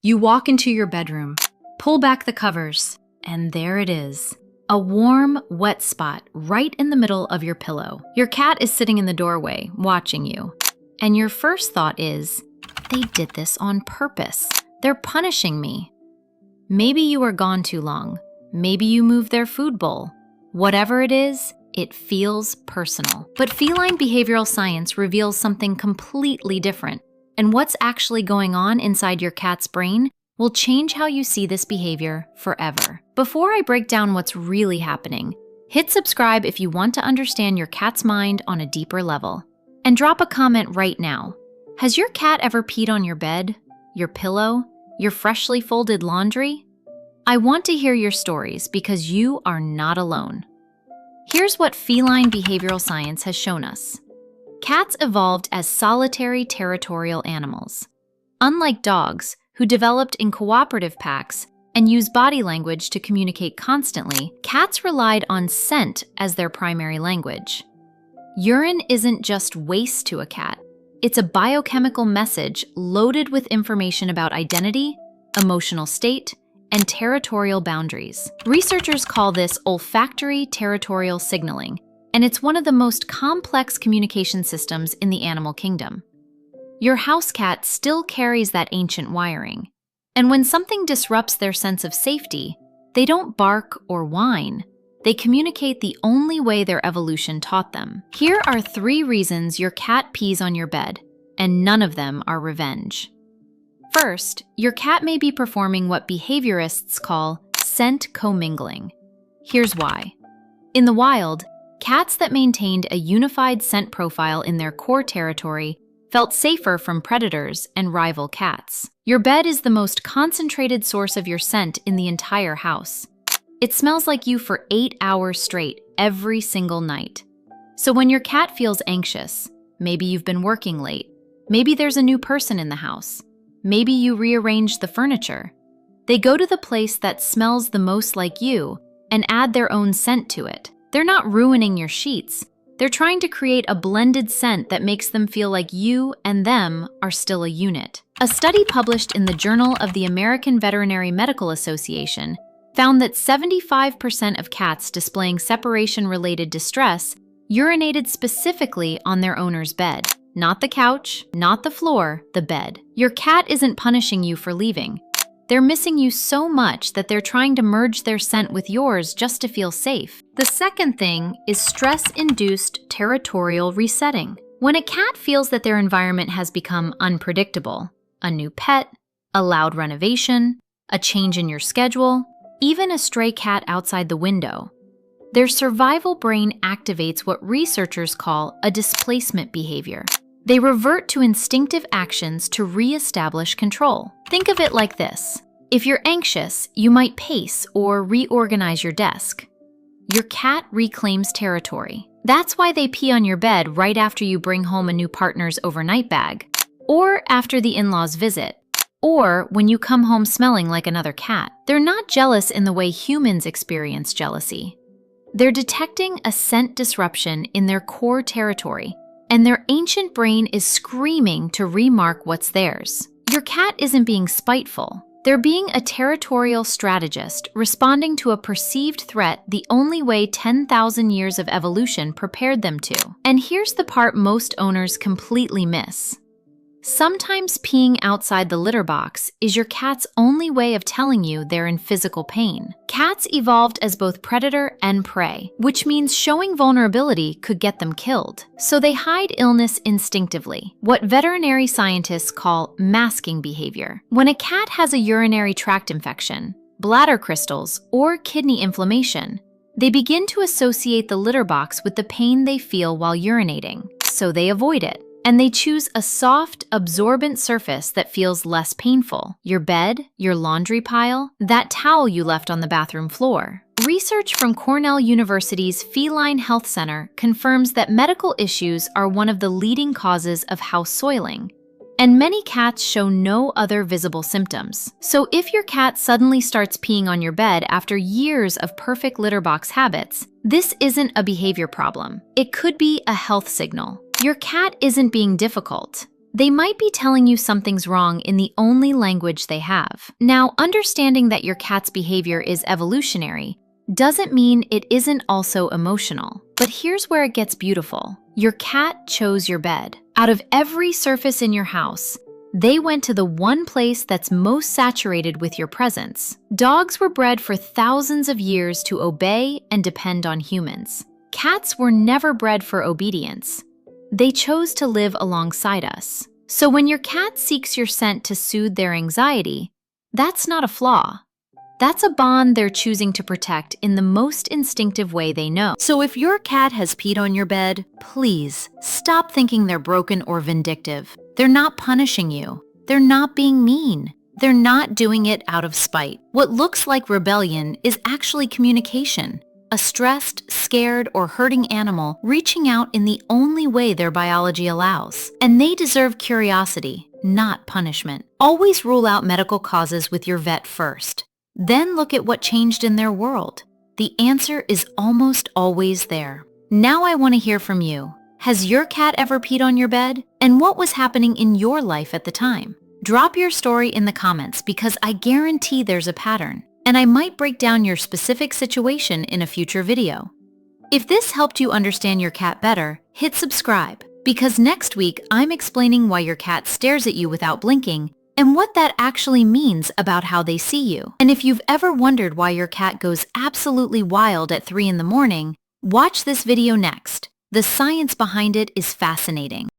You walk into your bedroom, pull back the covers, and there it is. A warm, wet spot right in the middle of your pillow. Your cat is sitting in the doorway, watching you. And your first thought is, they did this on purpose. They're punishing me. Maybe you were gone too long. Maybe you moved their food bowl. Whatever it is, it feels personal. But feline behavioral science reveals something completely different. And what's actually going on inside your cat's brain will change how you see this behavior forever. Before I break down what's really happening, hit subscribe if you want to understand your cat's mind on a deeper level. And drop a comment right now. Has your cat ever peed on your bed, your pillow, your freshly folded laundry? I want to hear your stories because you are not alone. Here's what feline behavioral science has shown us. Cats evolved as solitary territorial animals. Unlike dogs, who developed in cooperative packs and use body language to communicate constantly, cats relied on scent as their primary language. Urine isn't just waste to a cat. It's a biochemical message loaded with information about identity, emotional state, and territorial boundaries. Researchers call this olfactory territorial signaling, and it's one of the most complex communication systems in the animal kingdom. Your house cat still carries that ancient wiring, and when something disrupts their sense of safety, they don't bark or whine. They communicate the only way their evolution taught them. Here are 3 reasons your cat pees on your bed, and none of them are revenge. First, your cat may be performing what behaviorists call scent commingling. Here's why. In the wild, cats that maintained a unified scent profile in their core territory felt safer from predators and rival cats. Your bed is the most concentrated source of your scent in the entire house. It smells like you for 8 hours straight every single night. So when your cat feels anxious, maybe you've been working late, maybe there's a new person in the house, maybe you rearranged the furniture, they go to the place that smells the most like you and add their own scent to it. They're not ruining your sheets. They're trying to create a blended scent that makes them feel like you and them are still a unit. A study published in the Journal of the American Veterinary Medical Association found that 75% of cats displaying separation-related distress urinated specifically on their owner's bed. Not the couch, not the floor, the bed. Your cat isn't punishing you for leaving. They're missing you so much that they're trying to merge their scent with yours just to feel safe. The second thing is stress-induced territorial resetting. When a cat feels that their environment has become unpredictable, a new pet, a loud renovation, a change in your schedule, even a stray cat outside the window, their survival brain activates what researchers call a displacement behavior. They revert to instinctive actions to re-establish control. Think of it like this. If you're anxious, you might pace or reorganize your desk. Your cat reclaims territory. That's why they pee on your bed right after you bring home a new partner's overnight bag, or after the in-laws visit, or when you come home smelling like another cat. They're not jealous in the way humans experience jealousy. They're detecting a scent disruption in their core territory, and their ancient brain is screaming to remark what's theirs. Your cat isn't being spiteful. They're being a territorial strategist responding to a perceived threat the only way 10,000 years of evolution prepared them to. And here's the part most owners completely miss. Sometimes peeing outside the litter box is your cat's only way of telling you they're in physical pain. Cats evolved as both predator and prey, which means showing vulnerability could get them killed. So they hide illness instinctively, what veterinary scientists call masking behavior. When a cat has a urinary tract infection, bladder crystals, or kidney inflammation, they begin to associate the litter box with the pain they feel while urinating, so they avoid it. And they choose a soft, absorbent surface that feels less painful. Your bed, your laundry pile, that towel you left on the bathroom floor. Research from Cornell University's Feline Health Center confirms that medical issues are one of the leading causes of house soiling, and many cats show no other visible symptoms. So if your cat suddenly starts peeing on your bed after years of perfect litter box habits, this isn't a behavior problem. It could be a health signal. Your cat isn't being difficult. they might be telling you something's wrong in the only language they have. Now, understanding that your cat's behavior is evolutionary doesn't mean it isn't also emotional. But here's where it gets beautiful. Your cat chose your bed. Out of every surface in your house, they went to the one place that's most saturated with your presence. Dogs were bred for thousands of years to obey and depend on humans. Cats were never bred for obedience. They chose to live alongside us. So when your cat seeks your scent to soothe their anxiety, that's not a flaw. That's a bond they're choosing to protect in the most instinctive way they know. So if your cat has peed on your bed, please stop thinking they're broken or vindictive. They're not punishing you. They're not being mean. They're not doing it out of spite. What looks like rebellion is actually communication. A stressed, scared, or hurting animal reaching out in the only way their biology allows. And they deserve curiosity, not punishment. Always rule out medical causes with your vet first. Then look at what changed in their world. The answer is almost always there. Now I want to hear from you. Has your cat ever peed on your bed? And what was happening in your life at the time? Drop your story in the comments because I guarantee there's a pattern, and I might break down your specific situation in a future video. If this helped you understand your cat better, hit subscribe, because next week I'm explaining why your cat stares at you without blinking and what that actually means about how they see you. And if you've ever wondered why your cat goes absolutely wild at 3 in the morning, watch this video next. The science behind it is fascinating.